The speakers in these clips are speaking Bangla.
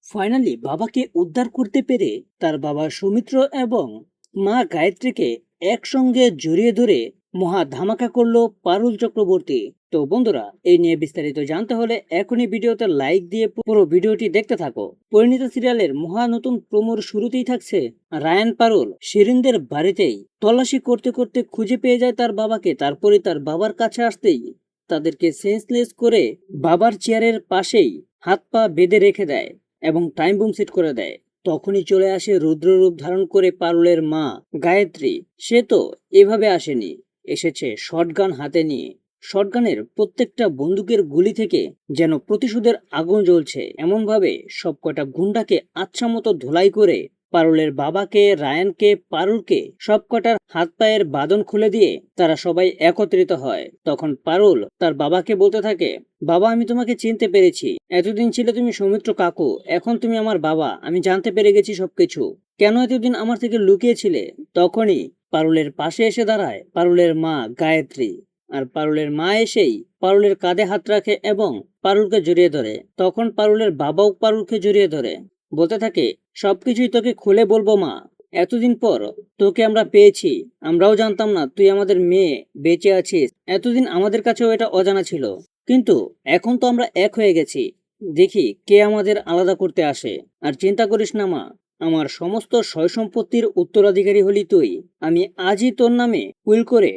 ফাইনালি বাবাকে উদ্ধার করতে পেরে তার বাবা সৌমিত্র এবং মা গায়ত্রীকে একসঙ্গে জড়িয়ে ধরে মহা ধামাকা করলো পারুল চক্রবর্তী। তো বন্ধুরা, এই নিয়ে বিস্তারিত জানতে হলে এখনই ভিডিওতে লাইক দিয়ে পুরো ভিডিওটি দেখতে থাকো। পরিণীতা সিরিয়ালের মহা নতুন প্রোমোর শুরুতেই থাকছে রায়ান পারুল শিরিনদের বাড়িতেই তল্লাশি করতে করতে খুঁজে পেয়ে যায় তার বাবাকে। তারপরে তার বাবার কাছে আসতেই তাদেরকে সেন্সলেস করে বাবার চেয়ারের পাশেই হাত পা বেঁধে রেখে দেয় এবং টাইম বুম সেট করে দেয়। তখনই চলে আসে রুদ্ররূপ ধারণ করে পারুলের মা গায়ত্রী। সে তো এভাবে আসেনি, এসেছে শটগান হাতে নিয়ে। শটগানের প্রত্যেকটা বন্দুকের গুলি থেকে যেন প্রতিশোধের আগুন জ্বলছে, এমন ভাবে সবকটা গুন্ডাকে আচ্ছা মতো ধুলাই করে পারুলের বাবাকে, রায়ানকে, পারুলকে সবকটার হাত পায়ের বাঁধন খুলে দিয়ে তারা সবাই একত্রিত হয়। তখন পারুল তার বাবাকে বলতে থাকে, বাবা, আমি তোমাকে চিনতে পেরেছি। এতদিন ছিলে তুমি সৌমিত্র কাকু, এখন তুমি আমার বাবা। আমি জানতে পেরে গেছি সবকিছু। কেন এতদিন আমার থেকে লুকিয়েছিলে? তখনই পারুলের পাশে এসে দাঁড়ায় পারুলের মা গায়ত্রী। আর পারুলের মা এসেই পারুলের কাঁধে হাত রাখে এবং পারুলকে জড়িয়ে ধরে। তখন পারুলের বাবাও পারুলকে জড়িয়ে ধরে, বলতে থাকে, সবকিছুই তোকে খুলে বলবো মা। এতদিন পর তোকে আমরা পেয়েছি। আমরাও জানতাম না তুই আমাদের মেয়ে বেঁচে আছিস। এতদিন আমাদের কাছেও এটা অজানা ছিল, কিন্তু এখন তো আমরা এক হয়ে গেছি। দেখি কে আমাদের আলাদা করতে আসে। আর চিন্তা করিস না মা, আমার সমস্ত সয় সম্পত্তির উত্তরাধিকারী হলি তুই। আমি আজই তোর নামে উইল করে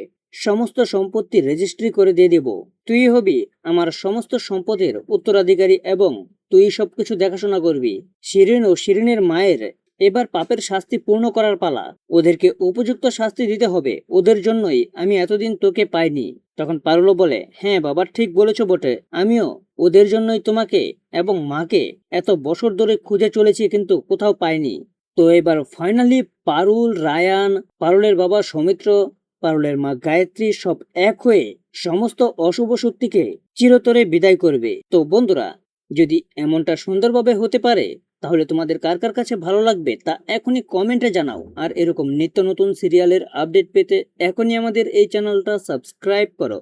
সমস্ত সম্পত্তি রেজিস্ট্রি করে দিয়ে দেব। তুই হবি আমার সমস্ত সম্পদের উত্তরাধিকারী এবং তুই সবকিছু দেখাশোনা করবি। শিরিন ও শিরিনের মায়ের এবার পাপের শাস্তি পূর্ণ করার পালা। ওদেরকে উপযুক্ত শাস্তি দিতে হবে। ওদের জন্যই আমি এতদিন তোকে পাইনি। তখন পারুলও বলে, হ্যাঁ বাবা, ঠিক বলেছ বটে। আমিও ওদের জন্যই তোমাকে এবং মাকে এত বছর ধরে খুঁজে চলেছি, কিন্তু কোথাও পাইনি। তো এবার ফাইনালি পারুল, রায়ান, পারুলের বাবা সৌমিত্র, পারুলের মা গায়ত্রী সব এক হয়ে সমস্ত অশুভ শক্তিকে চিরতরে বিদায় করবে। তো বন্ধুরা, যদি এমনটা সুন্দরভাবে হতে পারে, তাহলে তোমাদের কার কার কাছে ভালো লাগবে তা এখনই কমেন্টে জানাও। আর এরকম নিত্য নতুন সিরিয়ালের আপডেট পেতে এখনই আমাদের এই চ্যানেলটা সাবস্ক্রাইব করো।